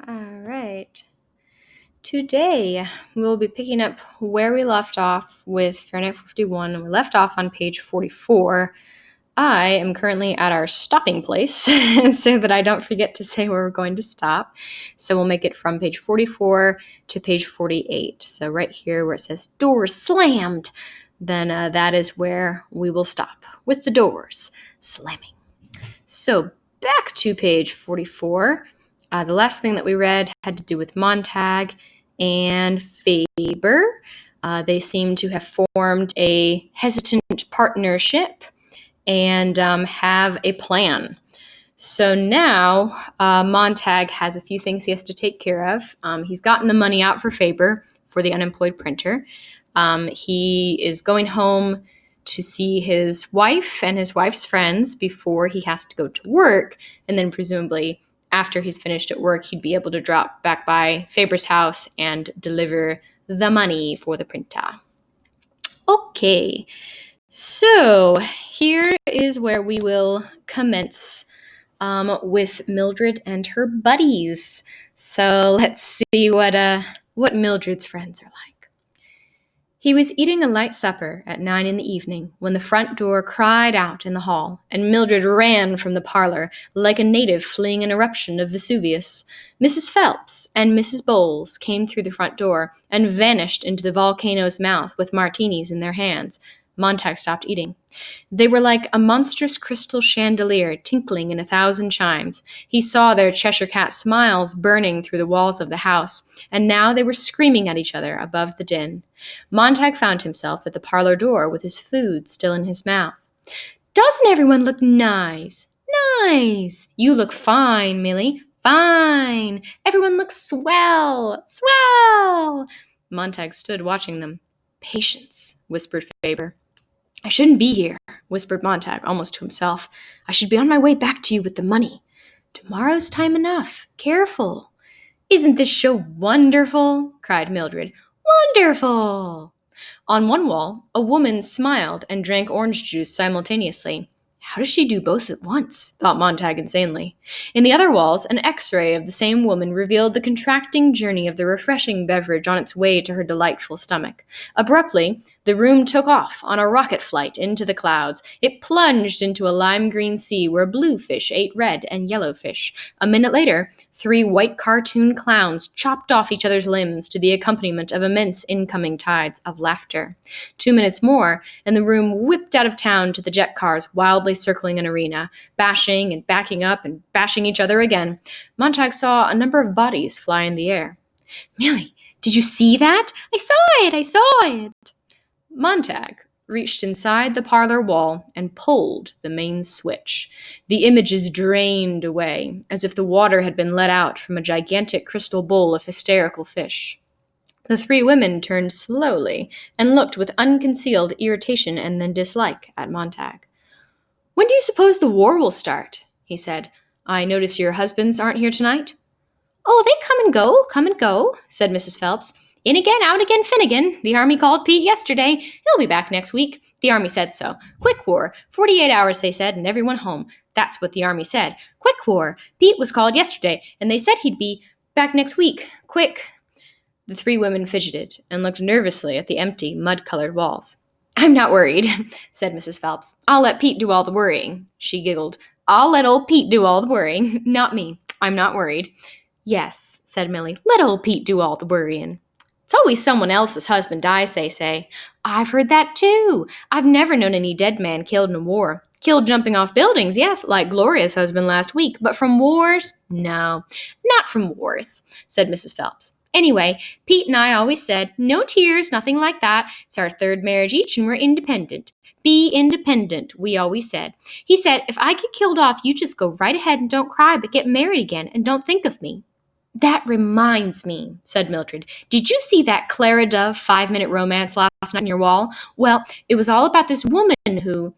All right. Today, we'll be picking up where we left off with Fahrenheit 51, and we left off on page 44. I am currently at our stopping place so that I don't forget to say where we're going to stop. So we'll make it from page 44 to page 48. So right here where it says doors slammed, then that is where we will stop with the doors slamming. So back to page 44. The last thing that we read had to do with Montag and Faber. They seem to have formed a hesitant partnership and have a plan. So now Montag has a few things he has to take care of. He's gotten the money out for Faber for the unemployed printer. He is going home to see his wife and his wife's friends before he has to go to work, and then presumably after he's finished at work, he'd be able to drop back by Faber's house and deliver the money for the printer. Okay, so here is where we will commence with Mildred and her buddies. So let's see what Mildred's friends are like. He was eating a light supper at 9 in the evening when the front door cried out in the hall, and Mildred ran from the parlor like a native fleeing an eruption of Vesuvius. Mrs. Phelps and Mrs. Bowles came through the front door and vanished into the volcano's mouth with martinis in their hands. Montag stopped eating. They were like a monstrous crystal chandelier tinkling in 1,000 chimes. He saw their Cheshire cat smiles burning through the walls of the house, and now they were screaming at each other above the din. Montag found himself at the parlor door with his food still in his mouth. "Doesn't everyone look nice? Nice! You look fine, Millie. Fine! Everyone looks swell! Swell!" Montag stood watching them. "Patience," whispered Faber. "I shouldn't be here," whispered Montag, almost to himself. "I should be on my way back to you with the money. Tomorrow's time enough. Careful." "Isn't this show wonderful?" cried Mildred. "Wonderful!" On one wall, a woman smiled and drank orange juice simultaneously. How does she do both at once? Thought Montag insanely. In the other walls, an X-ray of the same woman revealed the contracting journey of the refreshing beverage on its way to her delightful stomach. Abruptly, the room took off on a rocket flight into the clouds. It plunged into a lime-green sea where blue fish ate red and yellow fish. A minute later, 3 white cartoon clowns chopped off each other's limbs to the accompaniment of immense incoming tides of laughter. 2 minutes more, and the room whipped out of town to the jet cars wildly circling an arena, bashing and backing up and bashing each other again. Montag saw a number of bodies fly in the air. "Millie, did you see that? I saw it! Montag reached inside the parlor wall and pulled the main switch. The images drained away, as if the water had been let out from a gigantic crystal bowl of hysterical fish. The 3 women turned slowly and looked with unconcealed irritation and then dislike at Montag. "When do you suppose the war will start?" he said. "I notice your husbands aren't here tonight." "Oh, they come and go," said Mrs. Phelps. "In again, out again, Finnegan. The Army called Pete yesterday. He'll be back next week. The Army said so. Quick war. 48 hours, they said, and everyone home. That's what the Army said. Quick war. Pete was called yesterday, and they said he'd be back next week. Quick." The 3 women fidgeted and looked nervously at the empty, mud-colored walls. "I'm not worried," said Mrs. Phelps. "I'll let Pete do all the worrying." She giggled. "I'll let old Pete do all the worrying. Not me. I'm not worried." "Yes," said Millie. "Let old Pete do all the worrying." "It's always someone else's husband dies, they say." "I've heard that, too. I've never known any dead man killed in a war. Killed jumping off buildings, yes, like Gloria's husband last week. But from wars? No, not from wars," said Mrs. Phelps. "Anyway, Pete and I always said, no tears, nothing like that. It's our 3rd marriage each and we're independent. Be independent, we always said. He said, if I get killed off, you just go right ahead and don't cry, but get married again and don't think of me." "That reminds me," said Mildred. "Did you see that Clara Dove 5-minute romance last night on your wall? Well, it was all about this woman who—"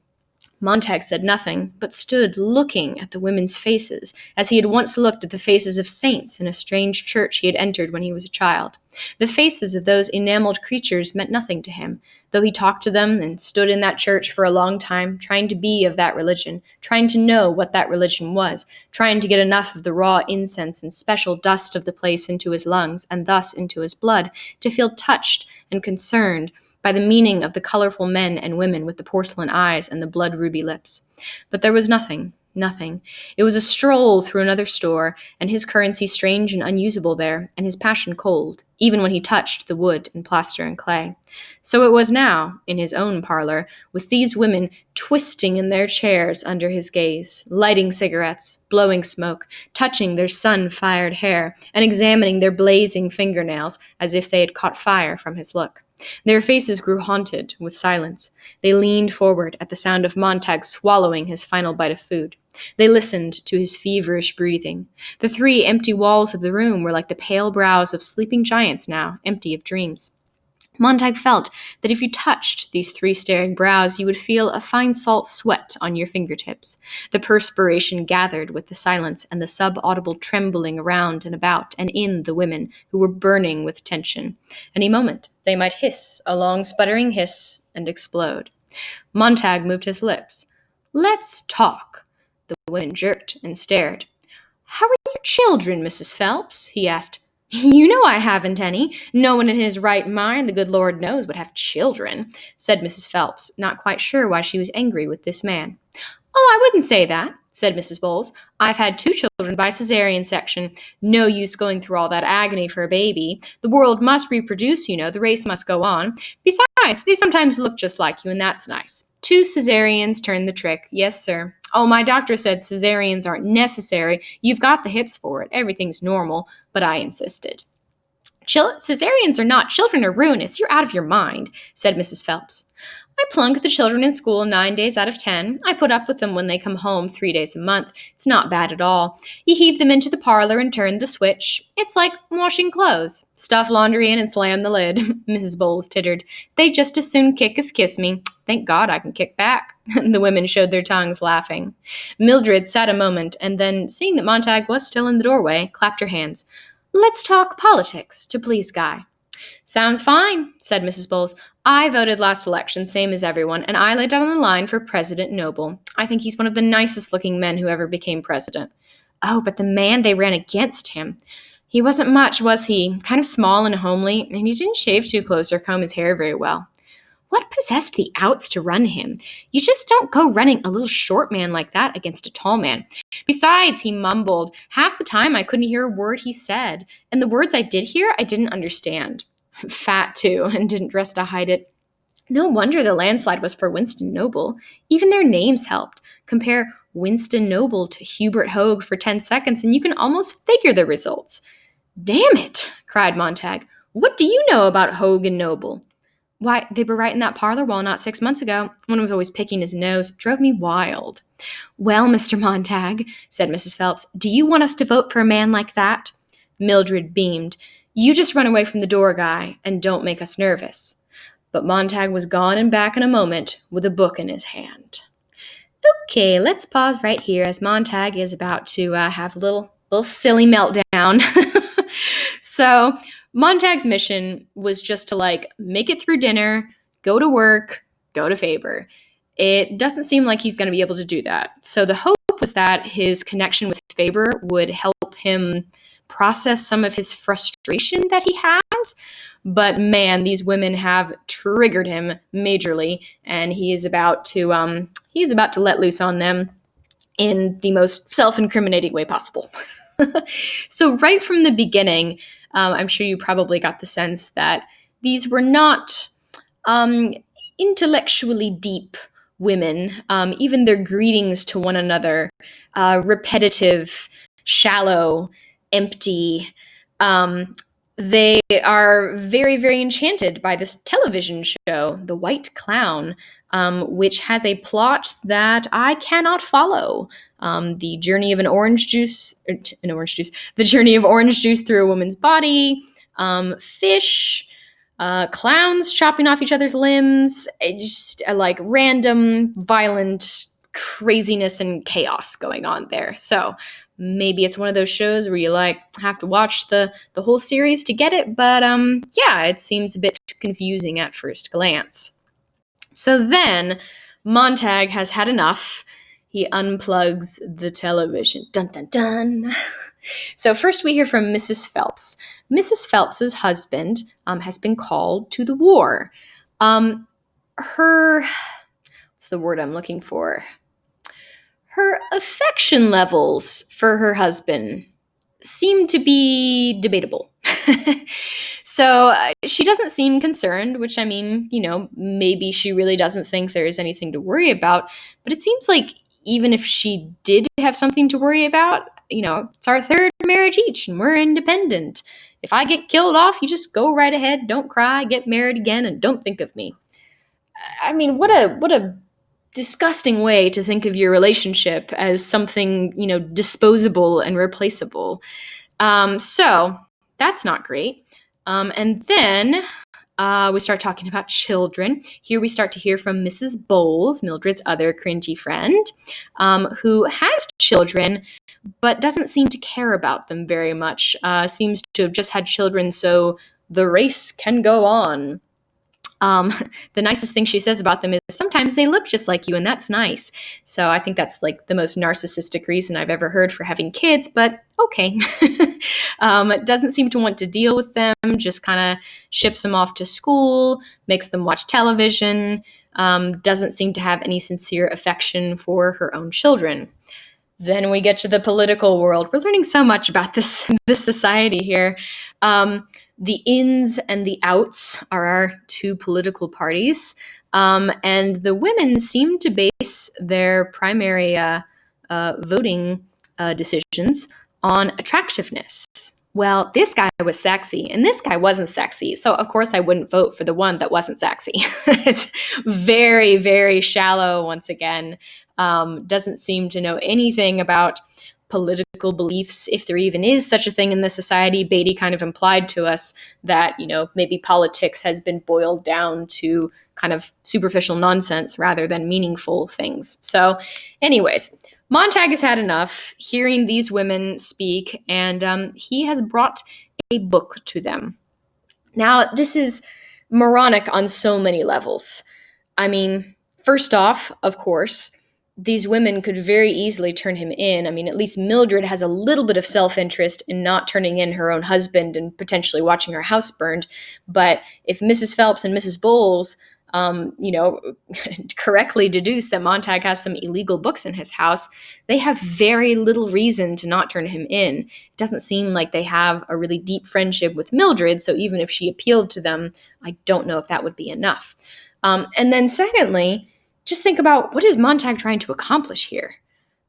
Montag said nothing, but stood looking at the women's faces, as he had once looked at the faces of saints in a strange church he had entered when he was a child. The faces of those enameled creatures meant nothing to him, though he talked to them and stood in that church for a long time, trying to be of that religion, trying to know what that religion was, trying to get enough of the raw incense and special dust of the place into his lungs, and thus into his blood, to feel touched and concerned by the meaning of the colorful men and women with the porcelain eyes and the blood-ruby lips. But there was nothing. Nothing. It was a stroll through another store, and his currency strange and unusable there, and his passion cold, even when he touched the wood and plaster and clay. So it was now, in his own parlor, with these women twisting in their chairs under his gaze, lighting cigarettes, blowing smoke, touching their sun-fired hair, and examining their blazing fingernails as if they had caught fire from his look. Their faces grew haunted with silence. They leaned forward at the sound of Montag swallowing his final bite of food. They listened to his feverish breathing. The three empty walls of the room were like the pale brows of sleeping giants now, empty of dreams. Montag felt that if you touched these three staring brows, you would feel a fine salt sweat on your fingertips. The perspiration gathered with the silence and the sub-audible trembling around and about and in the women who were burning with tension. Any moment, they might hiss a long sputtering hiss and explode. Montag moved his lips. "Let's talk." The women jerked and stared. "How are your children, Mrs. Phelps?" he asked. "You know I haven't any. No one in his right mind, the good Lord knows, would have children," said Mrs. Phelps, not quite sure why she was angry with this man. "Oh, I wouldn't say that," said Mrs. Bowles. "I've had 2 children by cesarean section. No use going through all that agony for a baby. The world must reproduce, you know. The race must go on. Besides, they sometimes look just like you, and that's nice. 2 cesareans turn the trick. Yes, sir. Oh, my doctor said cesareans aren't necessary. You've got the hips for it. Everything's normal. But I insisted." "Cesareans are not. Children are ruinous. You're out of your mind," said Mrs. Phelps. "I plunk the children in school 9 days out of 10. I put up with them when they come home 3 days a month. It's not bad at all. You heave them into the parlor and turn the switch. It's like washing clothes. Stuff laundry in and slam the lid." Mrs. Bowles tittered. "They just as soon kick as kiss me. Thank God I can kick back." The women showed their tongues, laughing. Mildred sat a moment, and then, seeing that Montag was still in the doorway, clapped her hands. "Let's talk politics, to please Guy." "Sounds fine," said Mrs. Bowles. "I voted last election, same as everyone, and I laid out on the line for President Noble. I think he's one of the nicest-looking men who ever became president." "Oh, but the man they ran against him. He wasn't much, was he? Kind of small and homely, and he didn't shave too close or comb his hair very well." "What possessed the outs to run him? You just don't go running a little short man like that against a tall man. Besides," he mumbled, "half the time I couldn't hear a word he said, and the words I did hear I didn't understand." Fat, too, and didn't dress to hide it. No wonder the landslide was for Winston Noble. Even their names helped. Compare Winston Noble to Hubert Hoag for 10 seconds, and you can almost figure the results. "Damn it!" cried Montag. "What do you know about Hoag and Noble?" "Why, they were right in that parlor wall not 6 months ago. One was always picking his nose. It drove me wild." "Well, Mr. Montag," said Mrs. Phelps, "do you want us to vote for a man like that?" Mildred beamed. "You just run away from the door, Guy, and don't make us nervous." But Montag was gone and back in a moment with a book in his hand. Okay, let's pause right here as Montag is about to have a little silly meltdown. So Montag's mission was just to make it through dinner, go to work, go to Faber. It doesn't seem like he's going to be able to do that. So the hope was that his connection with Faber would help him process some of his frustration that he has. But man, these women have triggered him majorly, and he is about to let loose on them in the most self-incriminating way possible. So right from the beginning, I'm sure you probably got the sense that these were not intellectually deep women. Even their greetings to one another, repetitive, shallow, empty. They are very, very enchanted by this television show, The White Clown, which has a plot that I cannot follow. The journey of the journey of orange juice through a woman's body, fish, clowns chopping off each other's limbs, just random, violent craziness and chaos going on there. So, Maybe it's one of those shows where you have to watch the whole series to get it, but yeah, it seems a bit confusing at first glance. So then Montag has had enough. He unplugs the television. Dun dun dun. So first we hear from Mrs. Phelps. Mrs. Phelps's husband has been called to the war. What's the word I'm looking for? Her affection levels for her husband seem to be debatable. So she doesn't seem concerned, which, I mean, maybe she really doesn't think there is anything to worry about. But it seems like even if she did have something to worry about, it's our third marriage each and we're independent. If I get killed off, you just go right ahead, don't cry, get married again, and don't think of me. I mean, what a disgusting way to think of your relationship as something, disposable and replaceable. So that's not great. And then we start talking about children. Here we start to hear from Mrs. Bowles, Mildred's other cringy friend, who has children but doesn't seem to care about them very much. Seems to have just had children so the race can go on. The nicest thing she says about them is sometimes they look just like you, and that's nice. So I think that's like the most narcissistic reason I've ever heard for having kids, but okay. Doesn't seem to want to deal with them, just kind of ships them off to school, makes them watch television, doesn't seem to have any sincere affection for her own children. Then we get to the political world. We're learning so much about this society here. The ins and the outs are our two political parties. And the women seem to base their primary voting decisions on attractiveness. Well, this guy was sexy, and this guy wasn't sexy. So, of course, I wouldn't vote for the one that wasn't sexy. It's very, very shallow, once again. Doesn't seem to know anything about political beliefs, if there even is such a thing in this society. Beatty kind of implied to us that, maybe politics has been boiled down to kind of superficial nonsense rather than meaningful things. So, anyways, Montag has had enough hearing these women speak, and he has brought a book to them. Now, this is moronic on so many levels. I mean, first off, of course, these women could very easily turn him in. I mean, at least Mildred has a little bit of self-interest in not turning in her own husband and potentially watching her house burned. But if Mrs. Phelps and Mrs. Bowles, correctly deduce that Montag has some illegal books in his house, they have very little reason to not turn him in. It doesn't seem like they have a really deep friendship with Mildred, so even if she appealed to them, I don't know if that would be enough. And then secondly, just think about, what is Montag trying to accomplish here?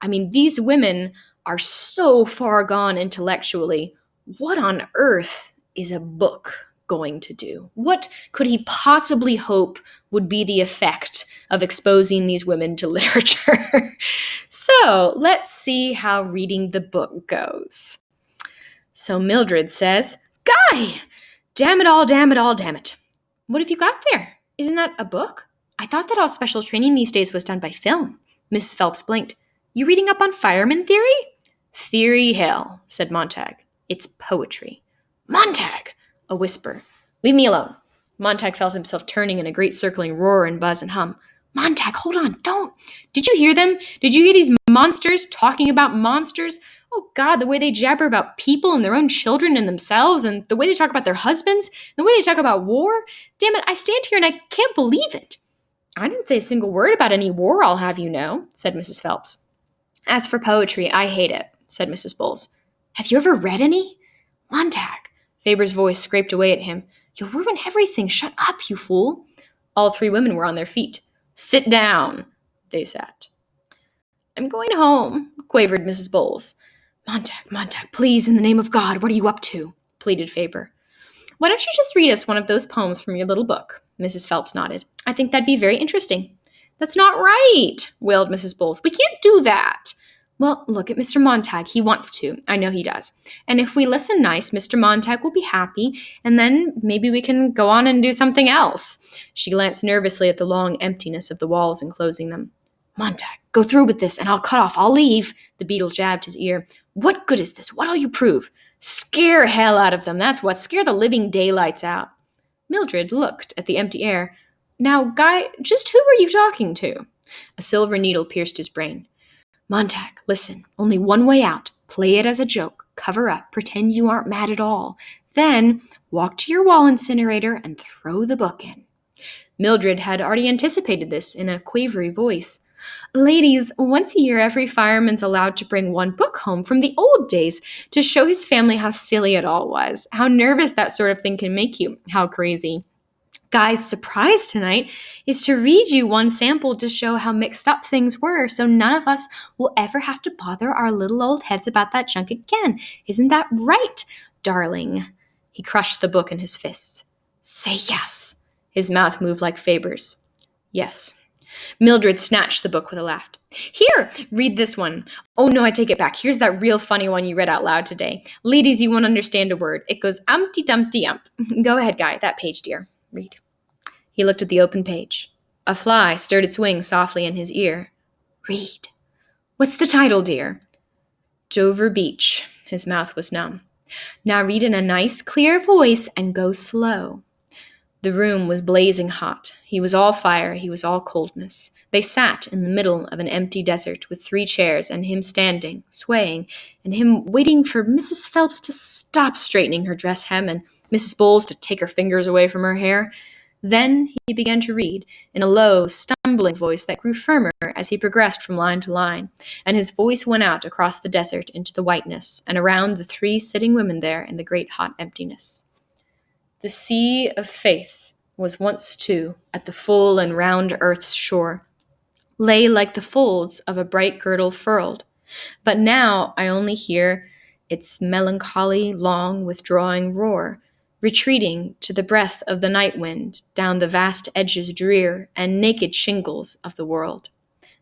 I mean, these women are so far gone intellectually. What on earth is a book going to do? What could he possibly hope would be the effect of exposing these women to literature? So let's see how reading the book goes. So Mildred says, "Guy! Damn it all, damn it all, damn it. What have you got there? Isn't that a book? I thought that all special training these days was done by film." Mrs. Phelps blinked. "You reading up on fireman theory?" "Theory hell," said Montag. "It's poetry." "Montag!" A whisper. "Leave me alone." Montag felt himself turning in a great circling roar and buzz and hum. "Montag, hold on, don't. Did you hear them? Did you hear these monsters talking about monsters? Oh God, the way they jabber about people and their own children and themselves, and the way they talk about their husbands, and the way they talk about war. Damn it, I stand here and I can't believe it." "I didn't say a single word about any war, I'll have you know," said Mrs. Phelps. "As for poetry, I hate it," said Mrs. Bowles. "Have you ever read any?" "Montag," Faber's voice scraped away at him. "You'll ruin everything. Shut up, you fool." All three women were on their feet. "Sit down." They sat. "I'm going home," quavered Mrs. Bowles. Montag, please, in the name of God, what are you up to?" pleaded Faber. "Why don't you just read us one of those poems from your little book?" Mrs. Phelps nodded. "I think that'd be very interesting." "That's not right," wailed Mrs. Bowles. "We can't do that." "Well, look at Mr. Montag. He wants to. I know he does. And if we listen nice, Mr. Montag will be happy, and then maybe we can go on and do something else." She glanced nervously at the long emptiness of the walls enclosing them. Montag, go through with this and I'll leave. The beetle jabbed his ear. What good is this? What'll you prove? Scare hell out of them, that's what. Scare the living daylights out. Mildred looked at the empty air. Now, Guy, just who were you talking to? A silver needle pierced his brain. Montag, listen, only one way out. Play it as a joke. Cover up. Pretend you aren't mad at all. Then walk to your wall incinerator and throw the book in. Mildred had already anticipated this in a quavery voice. Ladies, once a year every fireman's allowed to bring one book home from the old days to show his family how silly it all was, how nervous that sort of thing can make you, how crazy. Guy's surprise tonight is to read you one sample to show how mixed up things were, so none of us will ever have to bother our little old heads about that junk again. Isn't that right, darling? He crushed the book in his fists. Say yes. His mouth moved like Faber's. Yes. Mildred snatched the book with a laugh. Here, read this one. Oh no, I take it back. Here's that real funny one you read out loud today. Ladies, you won't understand a word. It goes umpty-dumpty-ump. Go ahead, Guy. That page, dear. Read. He looked at the open page. A fly stirred its wings softly in his ear. Read. What's the title, dear? Dover Beach. His mouth was numb. Now read in a nice, clear voice and go slow. The room was blazing hot. He was all fire, he was all coldness. They sat in the middle of an empty desert with 3 chairs and him standing, swaying, and him waiting for Mrs. Phelps to stop straightening her dress hem and Mrs. Bowles to take her fingers away from her hair. Then he began to read in a low, stumbling voice that grew firmer as he progressed from line to line, and his voice went out across the desert into the whiteness and around the 3 sitting women there in the great hot emptiness. The sea of faith was once too at the full and round earth's shore, lay like the folds of a bright girdle furled, but now I only hear its melancholy, long, withdrawing roar, retreating to the breath of the night wind down the vast edges drear and naked shingles of the world.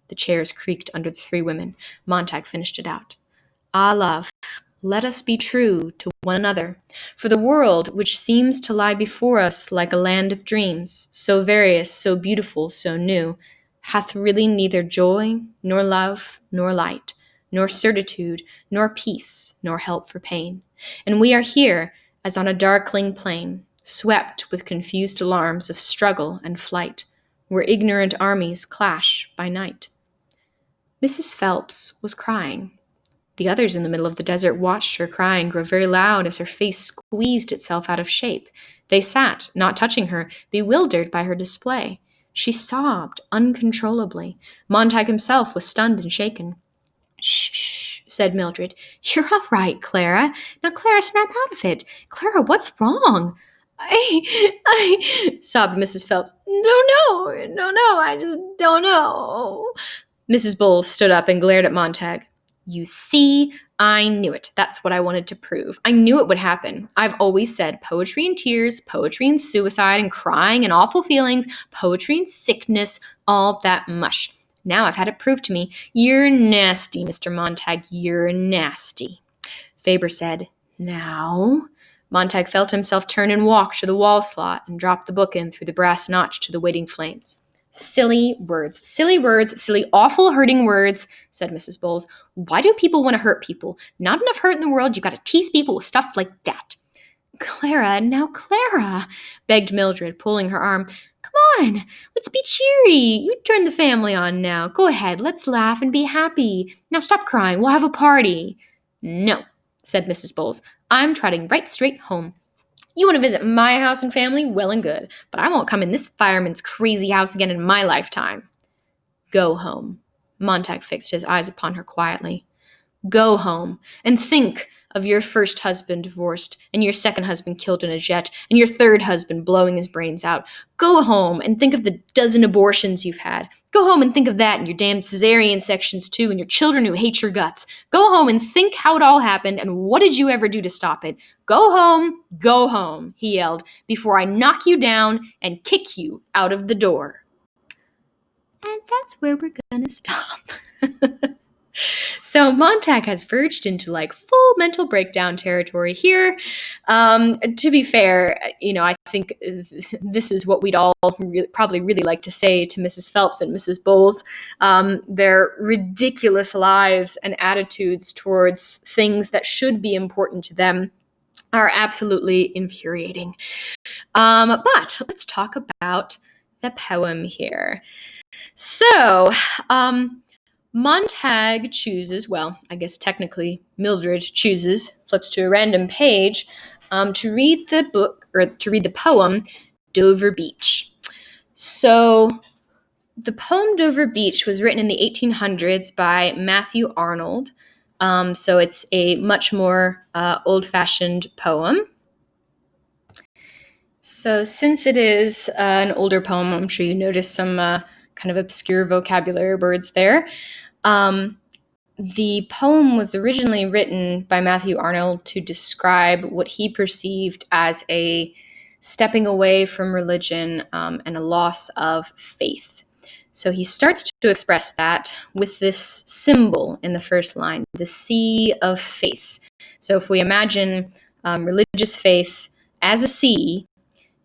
The chairs creaked under the 3 women. Montag finished it out. Ah, love, let us be true to one another, for the world which seems to lie before us like a land of dreams, so various, so beautiful, so new, hath really neither joy, nor love, nor light, nor certitude, nor peace, nor help for pain. And we are here, as on a darkling plain, swept with confused alarms of struggle and flight, where ignorant armies clash by night. Mrs. Phelps was crying. The others in the middle of the desert watched her crying grow very loud as her face squeezed itself out of shape. They sat, not touching her, bewildered by her display. She sobbed uncontrollably. Montag himself was stunned and shaken. Shh, said Mildred. You're all right, Clara. Now, Clara, snap out of it. Clara, what's wrong? I sobbed Mrs. Phelps. Don't know, I just don't know. Mrs. Bowles stood up and glared at Montag. You see, I knew it. That's what I wanted to prove. I knew it would happen. I've always said poetry and tears, poetry and suicide and crying and awful feelings, poetry and sickness, all that mush. Now I've had it proved to me. You're nasty, Mr. Montag. You're nasty. Faber said, Now? Montag felt himself turn and walk to the wall slot and drop the book in through the brass notch to the waiting flames. Silly words, silly, awful, hurting words, said Mrs. Bowles. Why do people want to hurt people? Not enough hurt in the world. You've got to tease people with stuff like that. Clara, begged Mildred, pulling her arm. Come on, let's be cheery. You turn the family on now. Go ahead, let's laugh and be happy. Now stop crying. We'll have a party. No, said Mrs. Bowles. I'm trotting right straight home. You want to visit my house and family? Well and good, but I won't come in this fireman's crazy house again in my lifetime. Go home. Montag fixed his eyes upon her quietly. Go home and think of your first husband divorced and your second husband killed in a jet and your third husband blowing his brains out. Go home and think of the dozen abortions you've had. Go home and think of that and your damn cesarean sections too and your children who hate your guts. Go home and think how it all happened and what did you ever do to stop it. Go home, he yelled, before I knock you down and kick you out of the door. And that's where we're gonna stop. So Montag has verged into like full mental breakdown territory here. To be fair, I think this is what we'd all probably really like to say to Mrs. Phelps and Mrs. Bowles. Their ridiculous lives and attitudes towards things that should be important to them are absolutely infuriating. But let's talk about the poem here. So, Montag chooses, well, I guess technically Mildred chooses, flips to a random page to read the book, or to read the poem, Dover Beach. So the poem Dover Beach was written in the 1800s by Matthew Arnold. So it's a much more old-fashioned poem. So since it is an older poem, I'm sure you noticed some kind of obscure vocabulary words there. The poem was originally written by Matthew Arnold to describe what he perceived as a stepping away from religion and a loss of faith. So he starts to express that with this symbol in the first line, the sea of faith. So if we imagine religious faith as a sea,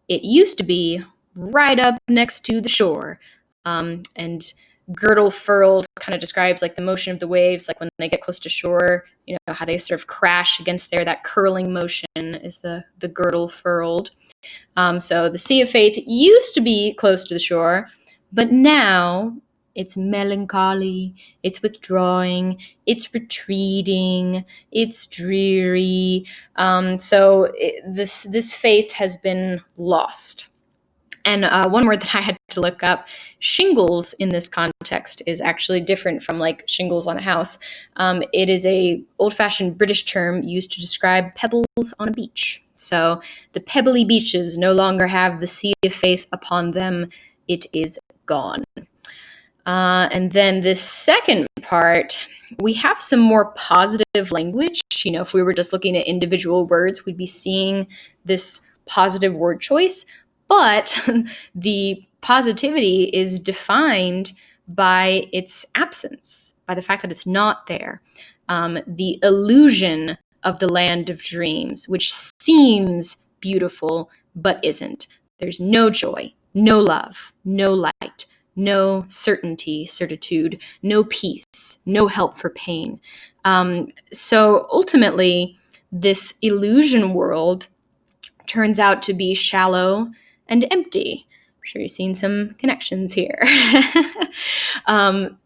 it used to be right up next to the shore, and girdle furled kind of describes like the motion of the waves, like when they get close to shore, you know, how they sort of crash against there. That curling motion is the girdle furled. So the sea of faith used to be close to the shore, but now it's melancholy, it's withdrawing, it's retreating, it's dreary. This faith has been lost. And one word that I had to look up, shingles in this context is actually different from like shingles on a house. It is a old-fashioned British term used to describe pebbles on a beach. So the pebbly beaches no longer have the sea of faith upon them. It is gone. And then this second part, we have some more positive language. You know, if we were just looking at individual words, we'd be seeing this positive word choice. But the positivity is defined by its absence, by the fact that it's not there. The illusion of the land of dreams, which seems beautiful but isn't. There's no joy, no love, no light, no certitude, no peace, no help for pain. So ultimately, this illusion world turns out to be shallow and empty. I'm sure you've seen some connections here.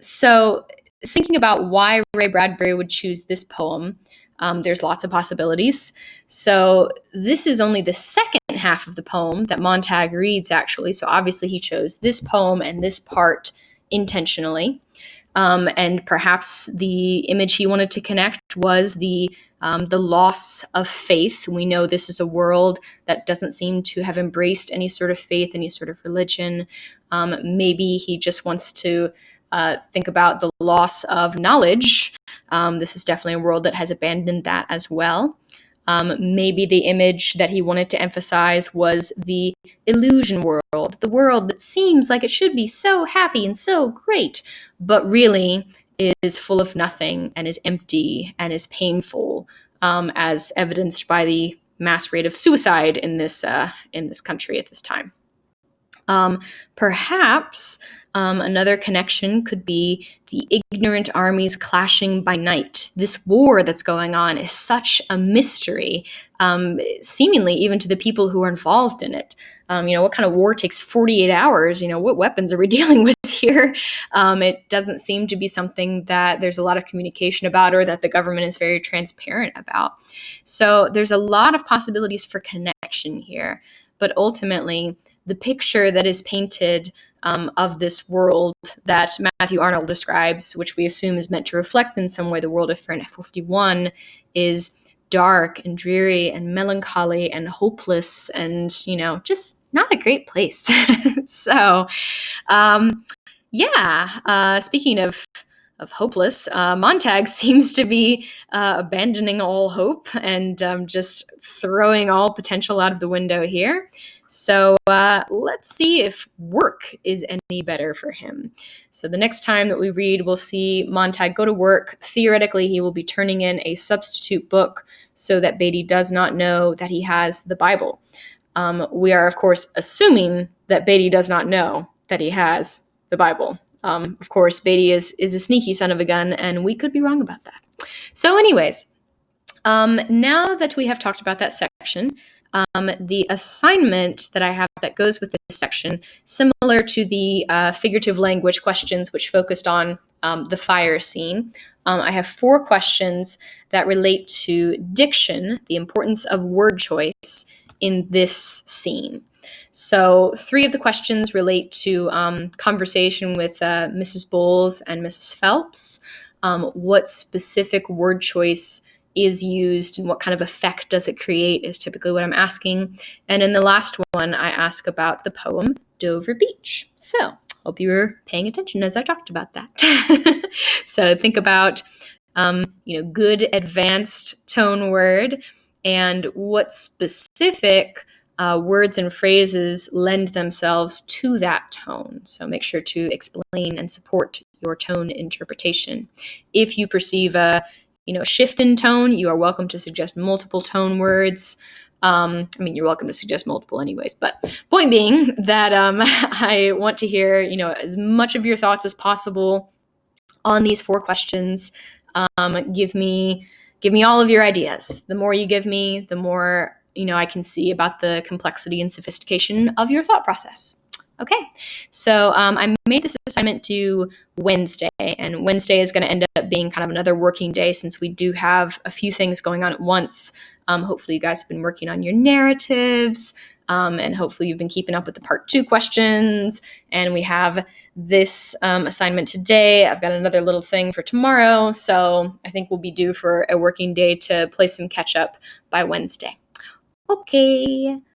So thinking about why Ray Bradbury would choose this poem, there's lots of possibilities. So this is only the second half of the poem that Montag reads, actually. So obviously he chose this poem and this part intentionally. And perhaps the image he wanted to connect was the loss of faith. We know this is a world that doesn't seem to have embraced any sort of faith, any sort of religion. Maybe he just wants to think about the loss of knowledge. This is definitely a world that has abandoned that as well. Maybe the image that he wanted to emphasize was the illusion world, the world that seems like it should be so happy and so great, but really is full of nothing and is empty and is painful, as evidenced by the mass rate of suicide in this country at this time. Perhaps another connection could be the ignorant armies clashing by night. This war that's going on is such a mystery, seemingly even to the people who are involved in it. What kind of war takes 48 hours? What weapons are we dealing with here? It doesn't seem to be something that there's a lot of communication about or that the government is very transparent about. So there's a lot of possibilities for connection here. But ultimately, the picture that is painted of this world that Matthew Arnold describes, which we assume is meant to reflect in some way the world of F451, is dark and dreary and melancholy and hopeless and, just not a great place. So, speaking of hopeless, Montag seems to be abandoning all hope and just throwing all potential out of the window here. So let's see if work is any better for him. So the next time that we read, we'll see Montag go to work. Theoretically, he will be turning in a substitute book so that Beatty does not know that he has the Bible. We are, of course, assuming that Beatty does not know that he has the Bible. Of course, Beatty is a sneaky son of a gun, and we could be wrong about that. So anyways, now that we have talked about that section, the assignment that I have that goes with this section, similar to the figurative language questions, which focused on the fire scene, I have 4 questions that relate to diction, the importance of word choice in this scene. So 3 of the questions relate to conversation with Mrs. Bowles and Mrs. Phelps. What specific word choice is used and what kind of effect does it create is typically what I'm asking. And in the last one, I ask about the poem Dover Beach. So hope you were paying attention as I talked about that. So think about good advanced tone word and what specific words and phrases lend themselves to that tone. So make sure to explain and support your tone interpretation. If you perceive a shift in tone, you are welcome to suggest multiple tone words. You're welcome to suggest multiple anyways, but point being that I want to hear, as much of your thoughts as possible on these 4 questions. Give me all of your ideas. The more you give me, the more, I can see about the complexity and sophistication of your thought process. Okay, so I made this assignment due Wednesday, and Wednesday is going to end up being kind of another working day since we do have a few things going on at once. Hopefully you guys have been working on your narratives, and hopefully you've been keeping up with the Part 2 questions, and we have this assignment today. I've got another little thing for tomorrow, so I think we'll be due for a working day to play some catch up by Wednesday. Okay.